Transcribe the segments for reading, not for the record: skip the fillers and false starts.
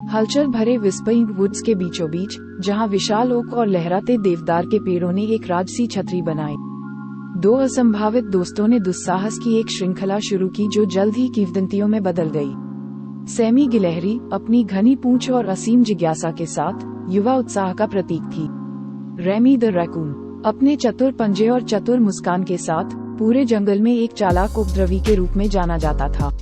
हलचल भरे whispering woods के बीचों बीच, जहां विशाल ओक और लहराते देवदार के पेड़ों ने एक राजसी छतरी बनाई, दो असंभावित दोस्तों ने दुस्साहस की एक श्रृंखला शुरू की जो जल्द ही किंवदंतियों में बदल गई। सैमी गिलहरी अपनी घनी पूंछ और असीम जिज्ञासा के साथ युवा उत्साह का प्रतीक थी। रेमी द रैकून अपने चतुर पंजे और चतुर मुस्कान के साथ पूरे जंगल में एक चालाक उपद्रवी के रूप में जाना जाता था।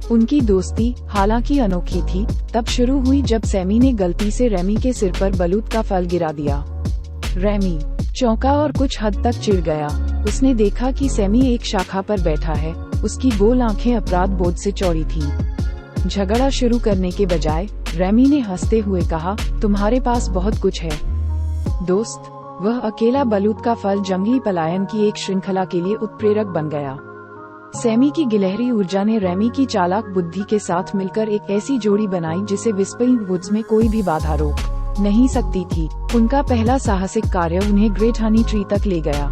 उनकी दोस्ती हालांकि अनोखी थी, तब शुरू हुई जब सैमी ने गलती से रेमी के सिर पर बलूत का फल गिरा दिया। रेमी चौंका और कुछ हद तक चिढ़ गया। उसने देखा कि सैमी एक शाखा पर बैठा है। उसकी गोल आंखें अपराध बोध से चौड़ी थीं। झगड़ा शुरू करने के बजाय रेमी ने हंसते हुए कहा, तुम्हारे पास बहुत कुछ है दोस्त। वह अकेला बलूत का फल जंगली पलायन की एक श्रृंखला के लिए उत्प्रेरक बन गया। सैमी की गिलहरी ऊर्जा ने रेमी की चालाक बुद्धि के साथ मिलकर एक ऐसी जोड़ी बनाई जिसे विस्परिंग वुड्स में कोई भी बाधा रोक नहीं सकती थी। उनका पहला साहसिक कार्य उन्हें ग्रेट हनी ट्री तक ले गया।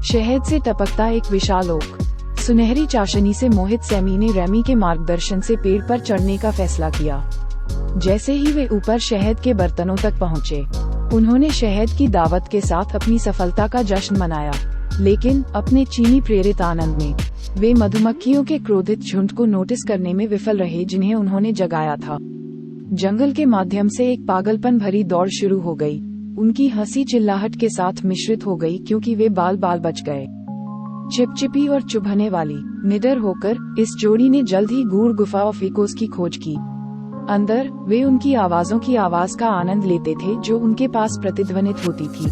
शहद से टपकता एक विशाल ओक। सुनहरी चाशनी से मोहित सैमी ने रेमी के मार्गदर्शन से पेड़ पर चढ़ने का फैसला किया। जैसे ही वे ऊपर शहद के बर्तनों तक पहुँचे, उन्होंने शहद की दावत के साथ अपनी सफलता का जश्न मनाया, लेकिन अपने चीनी प्रेरित आनंद में वे मधुमक्खियों के क्रोधित झुंड को नोटिस करने में विफल रहे जिन्हें उन्होंने जगाया था। जंगल के माध्यम से एक पागलपन भरी दौड़ शुरू हो गई। उनकी हंसी चिल्लाहट के साथ मिश्रित हो गई क्योंकि वे बाल बाल बच गए। चिपचिपी और चुभने वाली, निडर होकर इस जोड़ी ने जल्द ही गूढ़ गुफा ऑफ इकोस की खोज की। अंदर वे उनकी आवाजों की आवाज का आनंद लेते थे जो उनके पास प्रतिध्वनित होती थी,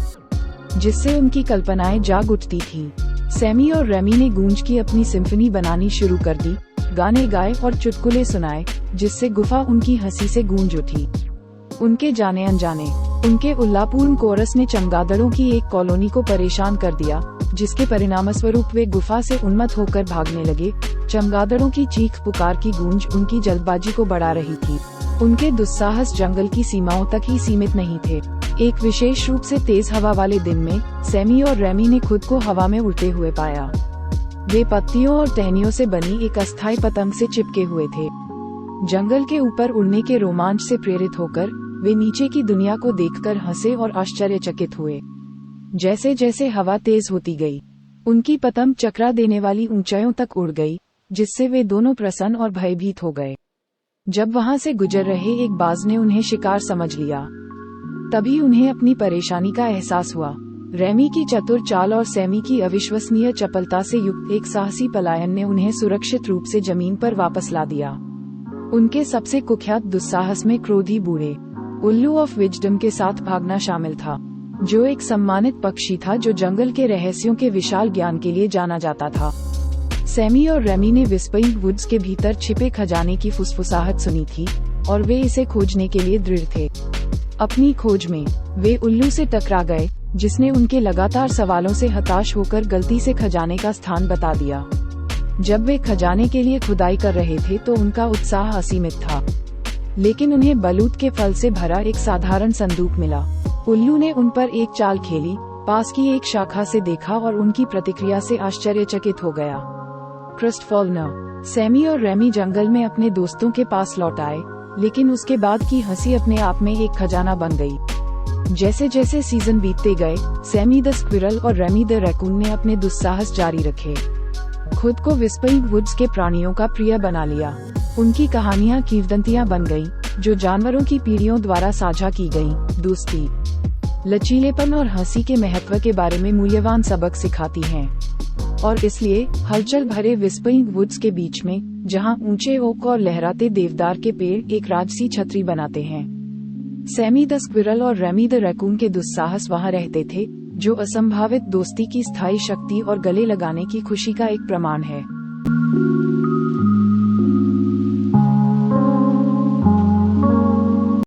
जिससे उनकी कल्पनाएं जाग उठती थीं। सैमी और रेमी ने गूंज की अपनी सिम्फनी बनानी शुरू कर दी, गाने गाए और चुटकुले सुनाए, जिससे गुफा उनकी हंसी से गूंज उठी। उनके जाने अनजाने उनके उल्लापूर्ण कोरस ने चमगादड़ों की एक कॉलोनी को परेशान कर दिया, जिसके परिणामस्वरूप वे गुफा से उन्मत्त होकर भागने लगे। चमगादड़ों की चीख पुकार की गूंज उनकी जल्दबाजी को बढ़ा रही थी। उनके दुस्साहस जंगल की सीमाओं तक ही सीमित नहीं थे। एक विशेष रूप से तेज हवा वाले दिन में सैमी और रेमी ने खुद को हवा में उड़ते हुए पाया। वे पत्तियों और टहनियों से बनी एक अस्थायी पतंग से चिपके हुए थे। जंगल के ऊपर उड़ने के रोमांच से प्रेरित होकर वे नीचे की दुनिया को देखकर हंसे और आश्चर्यचकित हुए। जैसे जैसे हवा तेज होती गई, उनकी पतंग चकरा देने वाली ऊंचाइयों तक उड़ गई, जिससे वे दोनों प्रसन्न और भयभीत हो गए। जब वहां से गुजर रहे एक बाज ने उन्हें शिकार समझ लिया, तभी उन्हें अपनी परेशानी का एहसास हुआ। रेमी की चतुर चाल और सैमी की अविश्वसनीय चपलता से युक्त एक साहसी पलायन ने उन्हें सुरक्षित रूप से जमीन पर वापस ला दिया। उनके सबसे कुख्यात दुस्साहस में क्रोधी बूढ़े उल्लू ऑफ विजडम के साथ भागना शामिल था, जो एक सम्मानित पक्षी था जो जंगल के रहस्यों के विशाल ज्ञान के लिए जाना जाता था। सैमी और रेमी ने विस्परिंग वुड्स के भीतर छिपे खजाने की फुसफुसाहट सुनी थी और वे इसे खोजने के लिए दृढ़ थे। अपनी खोज में वे उल्लू से टकरा गए, जिसने उनके लगातार सवालों से हताश होकर गलती से खजाने का स्थान बता दिया। जब वे खजाने के लिए खुदाई कर रहे थे तो उनका उत्साह असीमित था, लेकिन उन्हें बलूत के फल से भरा एक साधारण संदूक मिला। उल्लू ने उन पर एक चाल खेली, पास की एक शाखा से देखा और उनकी प्रतिक्रिया से आश्चर्यचकित हो गया। क्रिस्टफॉलनर सैमी और रेमी जंगल में अपने दोस्तों के पास लौट आए, लेकिन उसके बाद की हंसी अपने आप में एक खजाना बन गई। जैसे जैसे सीजन बीतते गए, सैमी द स्क्विरल और रेमी द रैकून ने अपने दुस्साहस जारी रखे, खुद को विस्परिंग वुड्स के प्राणियों का प्रिय बना लिया। उनकी कहानियां किंवदंतियां बन गईं, जो जानवरों की पीढ़ियों द्वारा साझा की गईं। दोस्ती, लचीलेपन और हंसी के महत्व के बारे में मूल्यवान सबक सिखाती हैं। और इसलिए हलचल भरे विस्परिंग वुड्स के बीच में, जहां ऊंचे ओक और लहराते देवदार के पेड़ एक राजसी छतरी बनाते हैं, सैमी द स्क्विरल और रेमी द रैकून के दुस्साहस वहां रहते थे, जो असंभावित दोस्ती की स्थायी शक्ति और गले लगाने की खुशी का एक प्रमाण है।